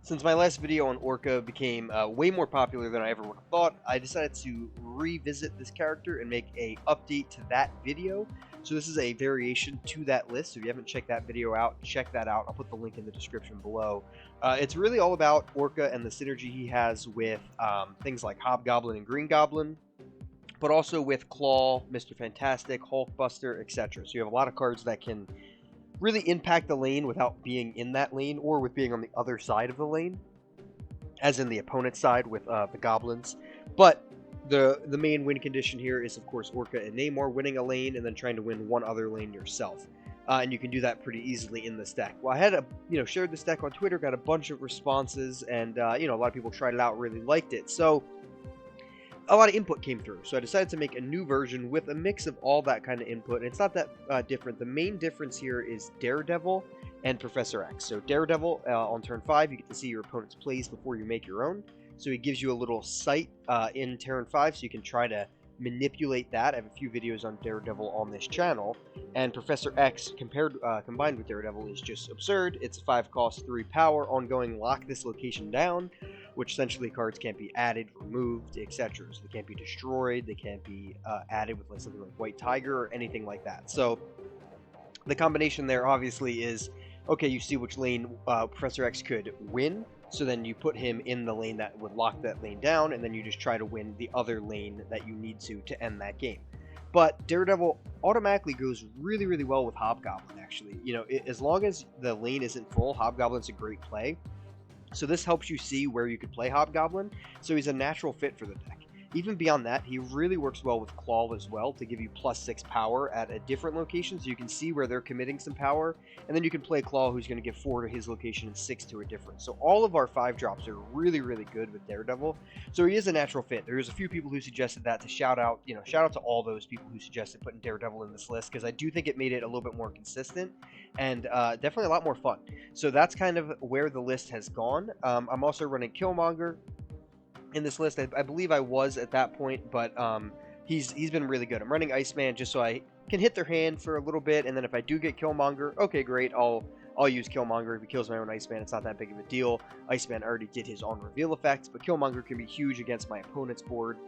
Since my last video on Orka became way more popular than I ever would have thought, I decided to revisit this character and make a update to that video. So this is a variation to that list. So if you haven't checked that video out, check that out. I'll put the link in the description below. It's really all about Orka and the synergy he has with things like Hobgoblin and Green Goblin, but also with Claw, Mr. Fantastic, Hulkbuster, etc. So you have a lot of cards that can really impact the lane without being in that lane or with being on the other side of the lane, as in the opponent's side with the goblins. But the main win condition here is, of course, Orka and Namor winning a lane and then trying to win one other lane yourself. And you can do that pretty easily in this deck. Well, I had shared this deck on Twitter, got a bunch of responses, and a lot of people tried it out, really liked it. So a lot of input came through, so I decided to make a new version with a mix of all that kind of input, and it's not that different. The main difference here is Daredevil and Professor X. So Daredevil, on turn 5, you get to see your opponent's plays before you make your own, so he gives you a little sight in turn 5, so you can try to manipulate that. I have a few videos on Daredevil on this channel, and Professor X combined with Daredevil is just absurd. It's 5 cost, 3 power, ongoing lock this location down, which essentially cards can't be added, removed, etc. So they can't be destroyed, they can't be added with something like White Tiger or anything like that. So the combination there obviously is, okay, you see which lane Professor X could win, so then you put him in the lane that would lock that lane down, and then you just try to win the other lane that you need to end that game. But Daredevil automatically goes really, really well with Hobgoblin, actually. As long as the lane isn't full, Hobgoblin's a great play. So this helps you see where you could play Hobgoblin, so he's a natural fit for the deck. Even beyond that, he really works well with Claw as well to give you +6 power at a different location, so you can see where they're committing some power, and then you can play Claw, who's going to give 4 to his location and 6 to a different. So all of our 5 drops are really, really good with Daredevil, so he is a natural fit. There's a few people who suggested that, to shout out to all those people who suggested putting Daredevil in this list, because I do think it made it a little bit more consistent, and definitely a lot more fun. So that's kind of where the list has gone. I'm also running Killmonger in this list. I believe I was at that point, but he's been really good. I'm running Iceman just so I can hit their hand for a little bit, and then if I do get Killmonger, okay, great, I'll use Killmonger. If he kills my own Iceman, it's not that big of a deal. Iceman already did his on reveal effect, but Killmonger can be huge against my opponent's board,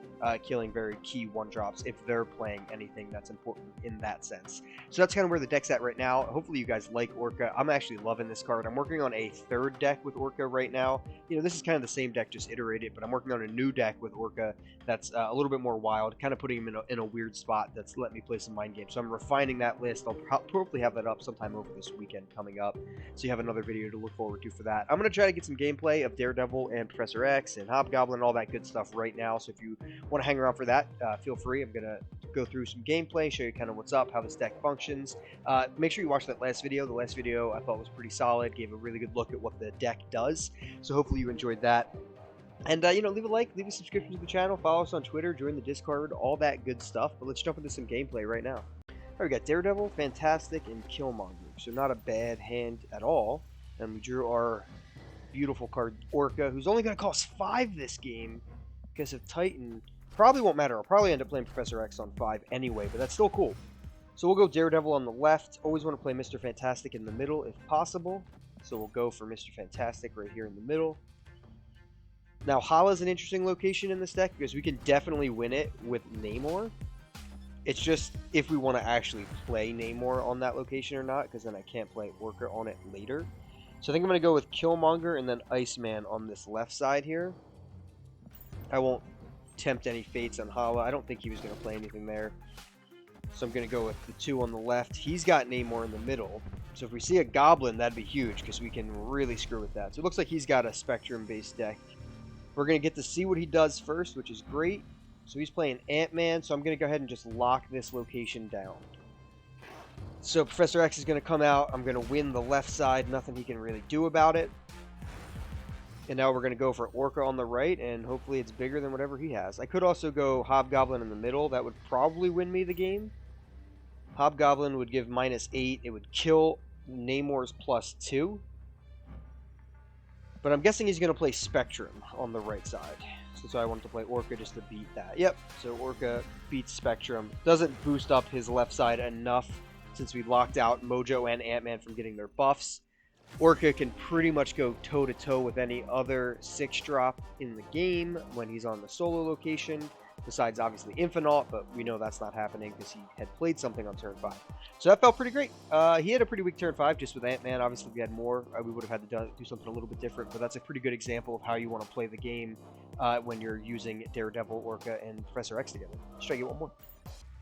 killing very key 1-drops if they're playing anything that's important in that sense. So that's kind of where the deck's at right now. Hopefully you guys like Orka. I'm actually loving this card. I'm working on a 3rd deck with Orka right now. This is kind of the same deck, just iterated, but I'm working on a new deck with Orka that's a little bit more wild, kind of putting him in a weird spot that's letting me play some mind games. So I'm refining that list. I'll probably have that up sometime over this weekend coming up, so you have another video to look forward to for that. I'm going to try to get some gameplay of Daredevil and Professor X and Hobgoblin and all that good stuff right now, so if you want to hang around for that, feel free. I'm going to go through some gameplay, show you kind of what's up, how this deck functions. Make sure you watch that last video. The last video I thought was pretty solid, gave a really good look at what the deck does, so hopefully you enjoyed that. And, leave a like, leave a subscription to the channel, follow us on Twitter, join the Discord, all that good stuff. But let's jump into some gameplay right now. All right, we got Daredevil, Fantastic, and Killmonger. So not a bad hand at all. And we drew our beautiful card, Orka, who's only going to cost 5 this game because of Titan. Probably won't matter. I'll probably end up playing Professor X on 5 anyway, but that's still cool. So we'll go Daredevil on the left. Always want to play Mr. Fantastic in the middle if possible. So we'll go for Mr. Fantastic right here in the middle. Now, Hala's an interesting location in this deck because we can definitely win it with Namor. It's just if we want to actually play Namor on that location or not, because then I can't play Orka on it later. So I think I'm going to go with Killmonger and then Iceman on this left side here. I won't tempt any fates on Hala. I don't think he was going to play anything there. So I'm going to go with the 2 on the left. He's got Namor in the middle. So if we see a Goblin, that'd be huge because we can really screw with that. So it looks like he's got a Spectrum-based deck. We're going to get to see what he does first, which is great. So he's playing Ant-Man, so I'm going to go ahead and just lock this location down. So Professor X is going to come out. I'm going to win the left side. Nothing he can really do about it. And now we're going to go for Orka on the right, and hopefully it's bigger than whatever he has. I could also go Hobgoblin in the middle. That would probably win me the game. Hobgoblin would give -8. It would kill Namor's +2. But I'm guessing he's going to play Spectrum on the right side. So I wanted to play Orka just to beat that. Yep, so Orka beats Spectrum. Doesn't boost up his left side enough since we locked out Mojo and Ant-Man from getting their buffs. Orka can pretty much go toe-to-toe with any other 6-drop in the game when he's on the solo location, besides obviously Infinite, but we know that's not happening because he had played something on turn 5. So that felt pretty great. He had a pretty weak turn 5 just with Ant-Man. Obviously, if we had more, we would have had to do something a little bit different, but that's a pretty good example of how you want to play the game when you're using Daredevil, Orka, and Professor X together. Let's try to get one more.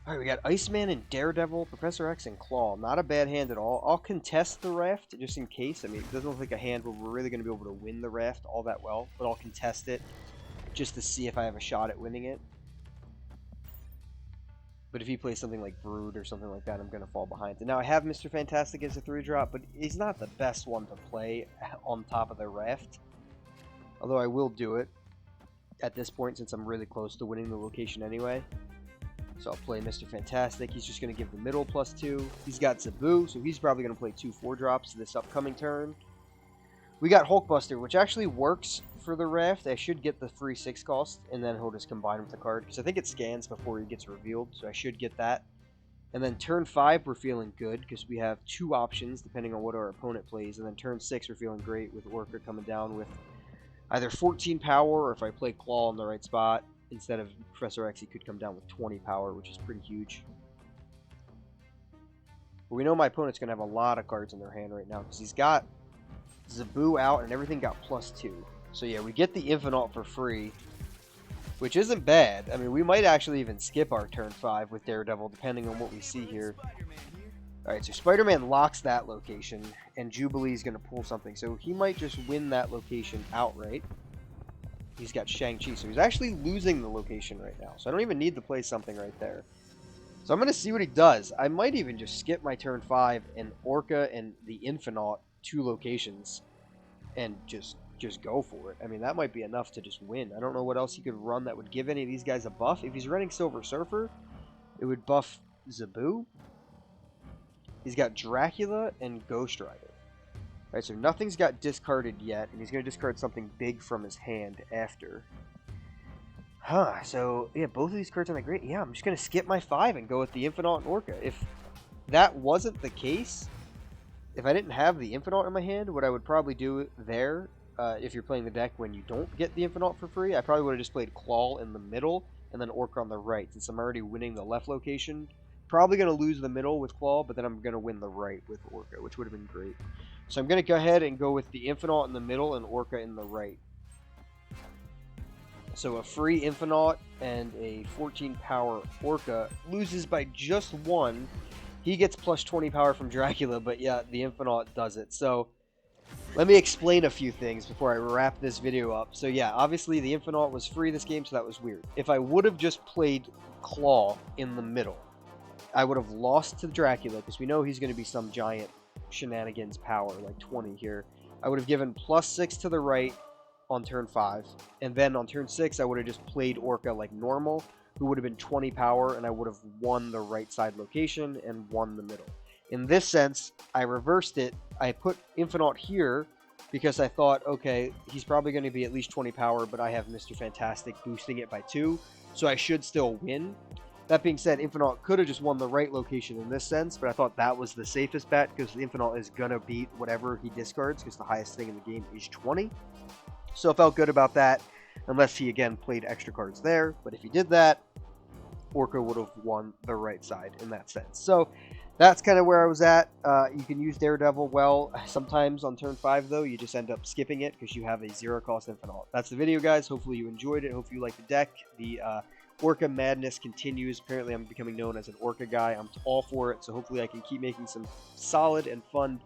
Alright, we got Iceman and Daredevil, Professor X, and Claw. Not a bad hand at all. I'll contest the raft just in case. I mean, it doesn't look like a hand where we're really going to be able to win the raft all that well, but I'll contest it just to see if I have a shot at winning it. But if he plays something like Brood or something like that, I'm going to fall behind. And now I have Mr. Fantastic as a 3-drop, but he's not the best one to play on top of the raft. Although I will do it at this point since I'm really close to winning the location anyway. So I'll play Mr. Fantastic. He's just going to give the middle +2. He's got Zabu, so he's probably going to play 2 4-drops this upcoming turn. We got Hulkbuster, which actually works for the raft. I should get the free 6 cost, and then he'll just combine with the card, because I think it scans before he gets revealed, so I should get that. And then turn 5, we're feeling good, because we have 2 options, depending on what our opponent plays. And then turn 6, we're feeling great with Orca coming down with either 14 power, or if I play Claw in the right spot, instead of Professor X, he could come down with 20 power, which is pretty huge. But we know my opponent's going to have a lot of cards in their hand right now, because he's got Zabu out and everything got +2. So yeah, we get the Infinite for free, which isn't bad. I mean, we might actually even skip our turn 5 with Daredevil, depending on what we see here. Alright, so Spider-Man locks that location, and Jubilee's going to pull something. So he might just win that location outright. He's got Shang-Chi, so he's actually losing the location right now. So I don't even need to play something right there. So I'm going to see what he does. I might even just skip my turn 5 and Orca and the Infinite 2 locations and just go for it. I mean, that might be enough to just win. I don't know what else he could run that would give any of these guys a buff. If he's running Silver Surfer, it would buff Zabu. He's got Dracula and Ghost Rider. Alright, so nothing's got discarded yet, and he's going to discard something big from his hand after. So, yeah, both of these cards aren't that great. Yeah, I'm just going to skip my 5 and go with the Infinite and Orca. If that wasn't the case, if I didn't have the Infinite in my hand, what I would probably do there, if you're playing the deck when you don't get the Infinite for free, I probably would have just played Claw in the middle and then Orca on the right, since I'm already winning the left location. Probably going to lose the middle with Claw, but then I'm going to win the right with Orca, which would have been great. So I'm going to go ahead and go with the Infinite in the middle and Orca in the right. So a free Infinite and a 14 power Orca loses by just 1. He gets +20 power from Dracula, but yeah, the Infinite does it. So let me explain a few things before I wrap this video up. So yeah, obviously the Infinite was free this game, so that was weird. If I would have just played Claw in the middle, I would have lost to Dracula, because we know he's going to be some giant shenanigans power, like 20 here. I would have given +6 to the right on turn 5, and then on turn 6, I would have just played Orca like normal, who would have been 20 power, and I would have won the right side location and won the middle. In this sense, I reversed it. I put Infinite here because I thought, okay, he's probably going to be at least 20 power, but I have Mr. Fantastic boosting it by 2, so I should still win. That being said, Infinite could have just won the right location in this sense, but I thought that was the safest bet, because the Infinite is going to beat whatever he discards, because the highest thing in the game is 20. So I felt good about that, unless he, again, played extra cards there. But if he did that, Orca would have won the right side in that sense. So that's kind of where I was at. You can use Daredevil well. Sometimes on turn 5, though, you just end up skipping it, because you have a 0-cost Infinite. That's the video, guys. Hopefully you enjoyed it. Hopefully you liked the deck. The Orca madness continues. Apparently I'm becoming known as an Orca guy. I'm all for it, so hopefully I can keep making some solid and fun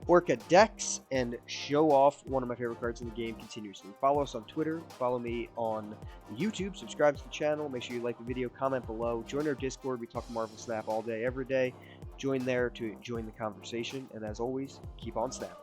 Orca decks and show off one of my favorite cards in the game continuously. Follow us on Twitter, follow me on YouTube, subscribe to the channel, make sure you like the video, comment below, join our Discord. We talk Marvel Snap all day, every day. Join there to join the conversation, and as always, keep on snapping.